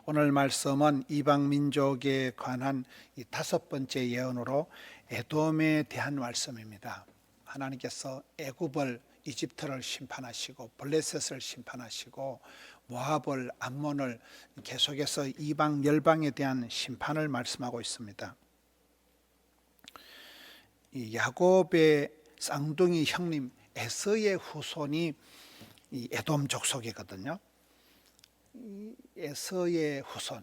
오늘 말씀은 이방 민족에 관한 이 다섯 번째 예언으로 에돔에 대한 말씀입니다. 하나님께서 애굽을 이집트를 심판하시고 블레셋을 심판하시고 모압을 암몬을 계속해서 이방 열방에 대한 심판을 말씀하고 있습니다. 이 야곱의 쌍둥이 형님 에서의 후손이 이 에돔 족속이거든요. 에서의 후손,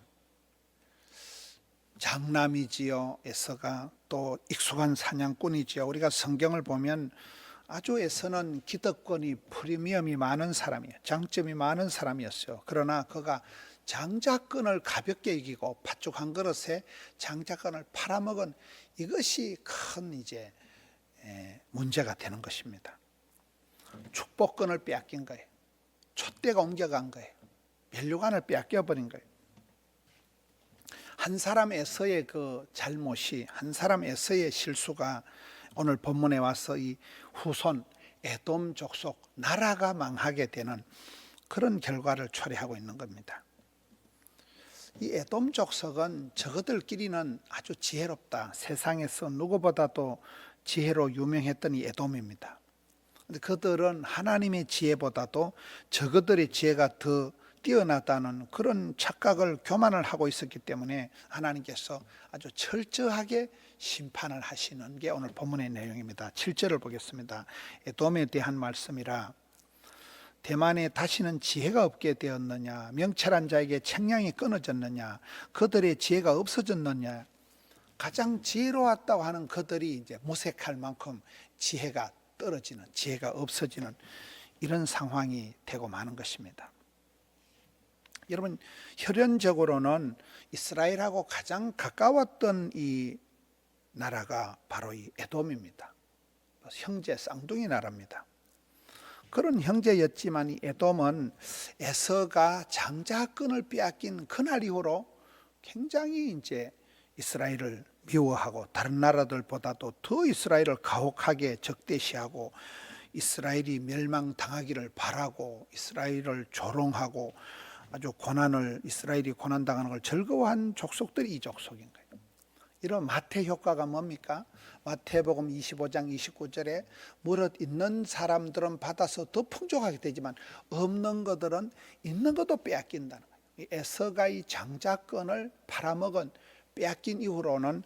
장남이지요. 에서가 또 익숙한 사냥꾼이지요. 우리가 성경을 보면 아주 에서는 기득권이 프리미엄이 많은 사람이에요. 장점이 많은 사람이었어요. 그러나 그가 장자권을 가볍게 이기고 팥죽 한 그릇에 장자권을 팔아먹은 이것이 큰 이제 문제가 되는 것입니다. 축복권을 빼앗긴 거예요. 촛대가 옮겨간 거예요. 멸류관을 빼앗겨버린 거예요. 한 사람에서의 그 잘못이, 한 사람에서의 실수가 오늘 본문에 와서 이 후손 에돔 족속 나라가 망하게 되는 그런 결과를 초래하고 있는 겁니다. 이 에돔 족속은 저것들끼리는 아주 지혜롭다. 세상에서 누구보다도 지혜로 유명했던 이 에돔입니다. 근데 그들은 하나님의 지혜보다도 저것들의 지혜가 더 뛰어나다는 그런 착각을 교만을 하고 있었기 때문에 하나님께서 아주 철저하게 심판을 하시는 게 오늘 본문의 내용입니다. 7절을 보겠습니다. 에돔에 대한 말씀이라. 대만에 다시는 지혜가 없게 되었느냐, 명철한 자에게 책량이 끊어졌느냐, 그들의 지혜가 없어졌느냐. 가장 지혜로웠다고 하는 그들이 이제 모색할 만큼 지혜가 떨어지는, 지혜가 없어지는 이런 상황이 되고 마는 것입니다. 여러분, 혈연적으로는 이스라엘하고 가장 가까웠던 이 나라가 바로 이 에돔입니다. 형제 쌍둥이 나라입니다. 그런 형제였지만 이 에돔은 에서가 장자권을 빼앗긴 그날 이후로 굉장히 이제 이스라엘을 미워하고 다른 나라들보다도 더 이스라엘을 가혹하게 적대시하고 이스라엘이 멸망당하기를 바라고 이스라엘을 조롱하고 아주 이스라엘이 고난당하는 걸 즐거워한 족속들이 이 족속인 거예요. 이런 마태 효과가 뭡니까? 마태복음 25장 29절에 무릇 있는 사람들은 받아서 더 풍족하게 되지만 없는 것들은 있는 것도 빼앗긴다는 거예요. 에서가 이 장자권을 팔아먹은 빼앗긴 이후로는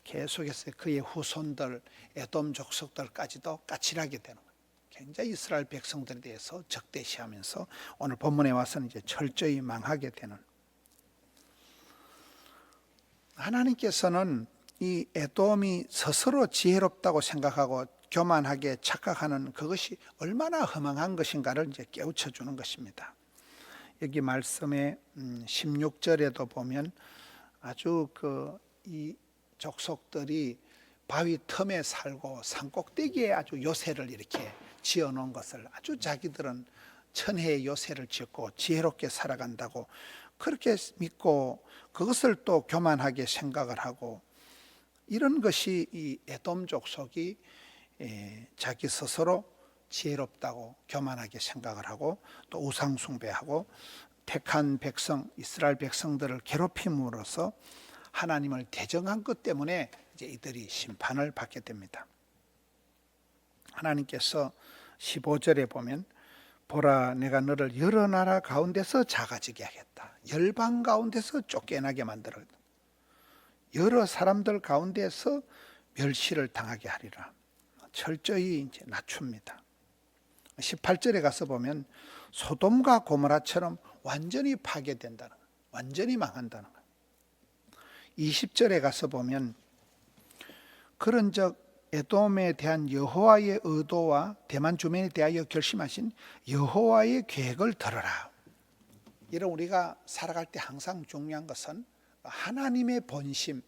계속해서 그의 후손들 에돔 족속들까지도 까칠하게 되는 거예요. 굉장히 이스라엘 백성들에 대해서 적대시하면서 오늘 본문에 와서는 이제 철저히 망하게 되는, 하나님께서는 이 에돔이 스스로 지혜롭다고 생각하고 교만하게 착각하는 그것이 얼마나 허망한 것인가를 이제 깨우쳐 주는 것입니다. 여기 말씀에 16절에도 보면 아주 이 족속들이 바위 틈에 살고 산 꼭대기에 아주 요새를 이렇게 지어놓은 것을 아주 자기들은 천혜의 요새를 짓고 지혜롭게 살아간다고 그렇게 믿고 그것을 또 교만하게 생각을 하고, 이런 것이 이 에돔 족속이 자기 스스로 지혜롭다고 교만하게 생각을 하고 또 우상 숭배하고 택한 백성 이스라엘 백성들을 괴롭힘으로써 하나님을 대적한 것 때문에 이제 이들이 심판을 받게 됩니다. 하나님께서 15절에 보면 보라 내가 너를 여러 나라 가운데서 작아지게 하겠다. 열방 가운데서 쫓겨나게 만들었다. 여러 사람들 가운데서 멸시를 당하게 하리라. 철저히 이제 낮춥니다. 18절에 가서 보면 소돔과 고모라처럼 완전히 파괴된다는 거예요. 완전히 망한다는 거예요. 20절에 가서 보면 그런즉 에돔에 대한 여호와의 의도와 대만 주민에 대하여 결심하신 여호와의 계획을 들어라. 이런 우리가 살아갈 때 항상 중요한 것은 하나님의 본심,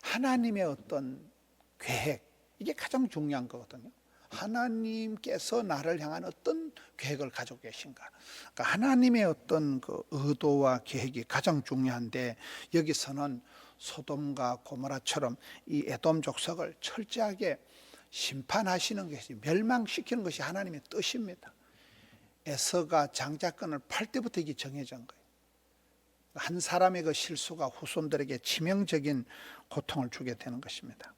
하나님의 어떤 계획, 이게 가장 중요한 거거든요. 하나님께서 나를 향한 어떤 계획을 가지고 계신가. 그러니까 하나님의 어떤 그 의도와 계획이 가장 중요한데, 여기서는 소돔과 고모라처럼 이 에돔 족속을 철저하게 심판하시는 것이, 멸망시키는 것이 하나님의 뜻입니다. 에서가 장자권을 팔 때부터 이게 정해진 거예요. 한 사람의 그 실수가 후손들에게 치명적인 고통을 주게 되는 것입니다.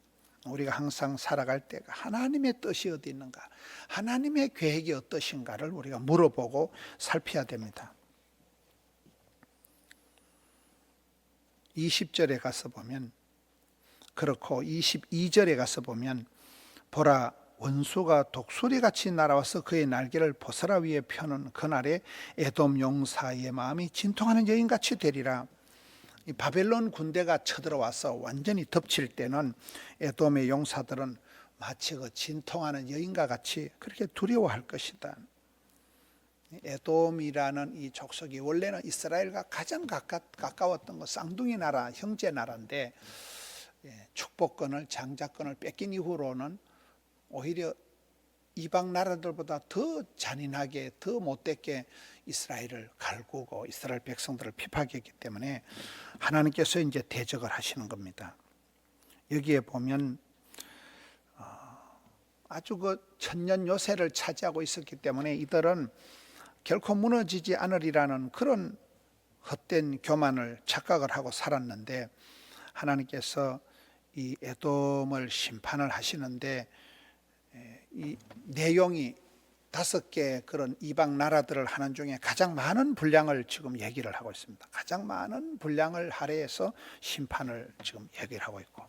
우리가 항상 살아갈 때 하나님의 뜻이 어디 있는가, 하나님의 계획이 어떠신가를 우리가 물어보고 살펴야 됩니다. 20절에 가서 보면 그렇고 22절에 가서 보면 보라, 원수가 독수리같이 날아와서 그의 날개를 보스라 위에 펴는 그날에 에돔 용사의 마음이 진통하는 여인같이 되리라. 이 바벨론 군대가 쳐들어와서 완전히 덮칠 때는 에돔의 용사들은 마치 그 진통하는 여인과 같이 그렇게 두려워할 것이다. 에돔이라는 이 족속이 원래는 이스라엘과 가장 가까웠던 거 쌍둥이 나라, 형제 나라인데 축복권을, 장자권을 뺏긴 이후로는 오히려 이방 나라들보다 더 잔인하게, 더 못되게 이스라엘을 갈구고 이스라엘 백성들을 핍박했기 때문에 하나님께서 이제 대적을 하시는 겁니다. 여기에 보면 아주 그 천년 요새를 차지하고 있었기 때문에 이들은 결코 무너지지 않으리라는 그런 헛된 교만을 착각을 하고 살았는데, 하나님께서 이 에돔을 심판을 하시는데 이 내용이 5개 그런 이방 나라들을 하는 중에 가장 많은 분량을 지금 얘기를 하고 있습니다. 가장 많은 분량을 할애해서 심판을 지금 얘기를 하고 있고,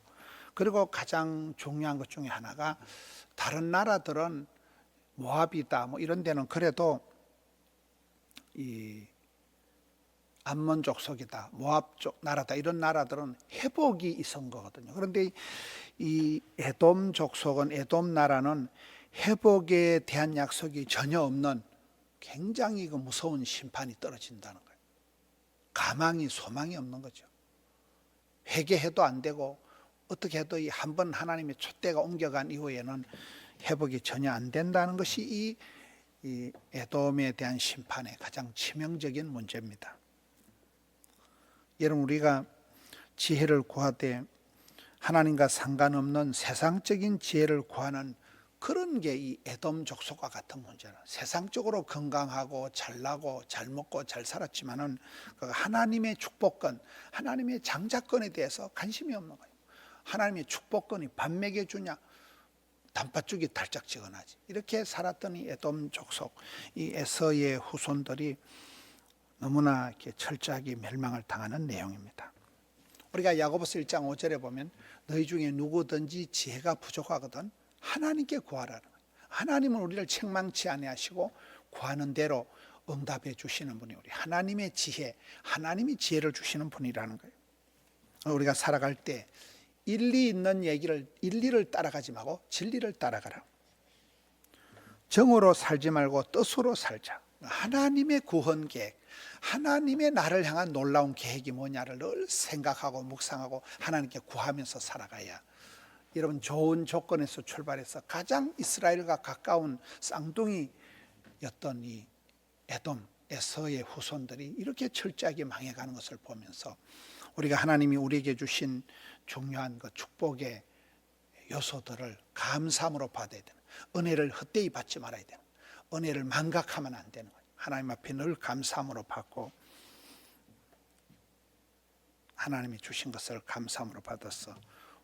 그리고 가장 중요한 것 중에 하나가 다른 나라들은 모압이다 뭐 이런 데는 그래도 이 암몬 족속이다, 모압 쪽 나라다, 이런 나라들은 회복이 있은 거거든요. 그런데 이 에돔 족속은, 에돔 나라는 회복에 대한 약속이 전혀 없는 굉장히 그 무서운 심판이 떨어진다는 거예요. 가망이, 소망이 없는 거죠. 회개해도 안 되고 어떻게 해도 한 번 하나님의 촛대가 옮겨간 이후에는 회복이 전혀 안 된다는 것이 이 에돔에 대한 심판의 가장 치명적인 문제입니다. 여러분, 우리가 지혜를 구하되 하나님과 상관없는 세상적인 지혜를 구하는 그런 게 이 에돔 족속과 같은 문제는, 세상적으로 건강하고 잘나고 잘 먹고 잘 살았지만은 하나님의 축복권, 하나님의 장자권에 대해서 관심이 없는 거예요. 하나님의 축복권이 밥 먹여주냐, 단팥죽이 달짝지근하지, 이렇게 살았던 이 에돔 족속, 이 에서의 후손들이 너무나 이렇게 철저하게 멸망을 당하는 내용입니다. 우리가 야고보서 1장 5절에 보면 너희 중에 누구든지 지혜가 부족하거든 하나님께 구하라는 거예요. 하나님은 우리를 책망치 아니하시고 구하는 대로 응답해 주시는 분이 우리 하나님의 지혜, 하나님이 지혜를 주시는 분이라는 거예요. 우리가 살아갈 때 일리 있는 얘기를, 일리를 따라가지 말고 진리를 따라가라. 정으로 살지 말고 뜻으로 살자. 하나님의 구원 계획, 하나님의 나를 향한 놀라운 계획이 뭐냐를 늘 생각하고 묵상하고 하나님께 구하면서 살아가야, 여러분, 좋은 조건에서 출발해서 가장 이스라엘과 가까운 쌍둥이였던 이 에돔, 에서의 후손들이 이렇게 철저하게 망해가는 것을 보면서 우리가 하나님이 우리에게 주신 중요한 그 축복의 요소들을 감사함으로 받아야 되는, 은혜를 헛되이 받지 말아야 되는, 은혜를 망각하면 안 되는 거예요. 하나님 앞에 늘 감사함으로 받고 하나님이 주신 것을 감사함으로 받아서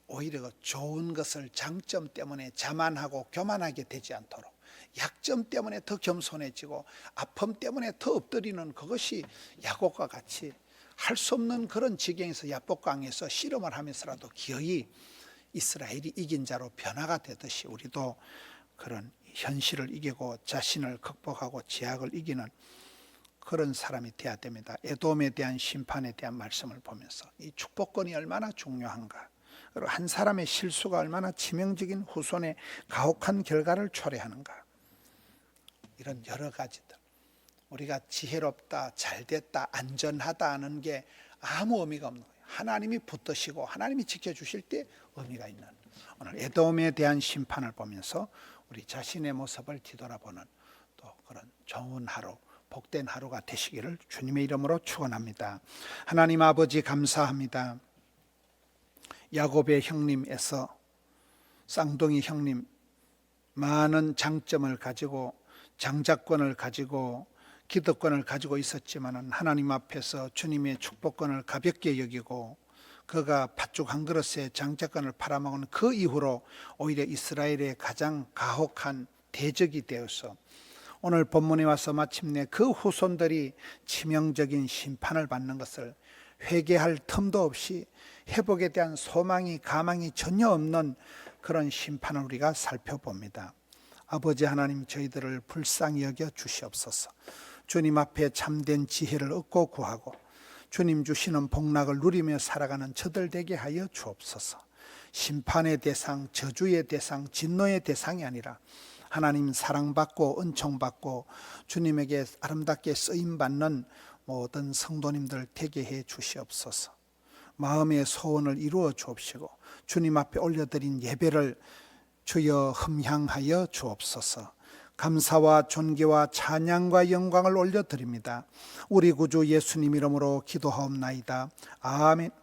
오히려 그 좋은 것을 장점 때문에 자만하고 교만하게 되지 않도록, 약점 때문에 더 겸손해지고 아픔 때문에 더 엎드리는 그것이 야곱과 같이 할 수 없는 그런 지경에서 야복강에서 씨름을 하면서라도 기어이 이스라엘이 이긴 자로 변화가 되듯이 우리도 그런 현실을 이기고 자신을 극복하고 제약을 이기는 그런 사람이 되어야 됩니다. 에돔에 대한 심판에 대한 말씀을 보면서 이 축복권이 얼마나 중요한가, 그리고 한 사람의 실수가 얼마나 치명적인 후손의 가혹한 결과를 초래하는가, 이런 여러 가지들, 우리가 지혜롭다, 잘됐다, 안전하다 하는 게 아무 의미가 없는 거예요. 하나님이 붙드시고 하나님이 지켜주실 때 의미가 있는, 오늘 에돔에 대한 심판을 보면서 우리 자신의 모습을 뒤돌아보는 또 그런 좋은 하루, 복된 하루가 되시기를 주님의 이름으로 축원합니다. 하나님 아버지, 감사합니다. 야곱의 형님 에서, 쌍둥이 형님, 많은 장점을 가지고 장자권을 가지고 기득권을 가지고 있었지만은 하나님 앞에서 주님의 축복권을 가볍게 여기고 그가 팥죽 한 그릇에 장자권을 팔아먹은 그 이후로 오히려 이스라엘의 가장 가혹한 대적이 되어서 오늘 본문에 와서 마침내 그 후손들이 치명적인 심판을 받는 것을 회개할 틈도 없이 회복에 대한 소망이 가망이 전혀 없는 그런 심판을 우리가 살펴봅니다. 아버지 하나님, 저희들을 불쌍히 여겨 주시옵소서. 주님 앞에 참된 지혜를 얻고 구하고 주님 주시는 복락을 누리며 살아가는 저들 되게 하여 주옵소서. 심판의 대상, 저주의 대상, 진노의 대상이 아니라 하나님 사랑받고 은총받고 주님에게 아름답게 쓰임받는 모든 성도님들 되게 해 주시옵소서. 마음의 소원을 이루어 주옵시고 주님 앞에 올려드린 예배를 주여 흠향하여 주옵소서. 감사와 존귀와 찬양과 영광을 올려드립니다. 우리 구주 예수님 이름으로 기도하옵나이다. 아멘.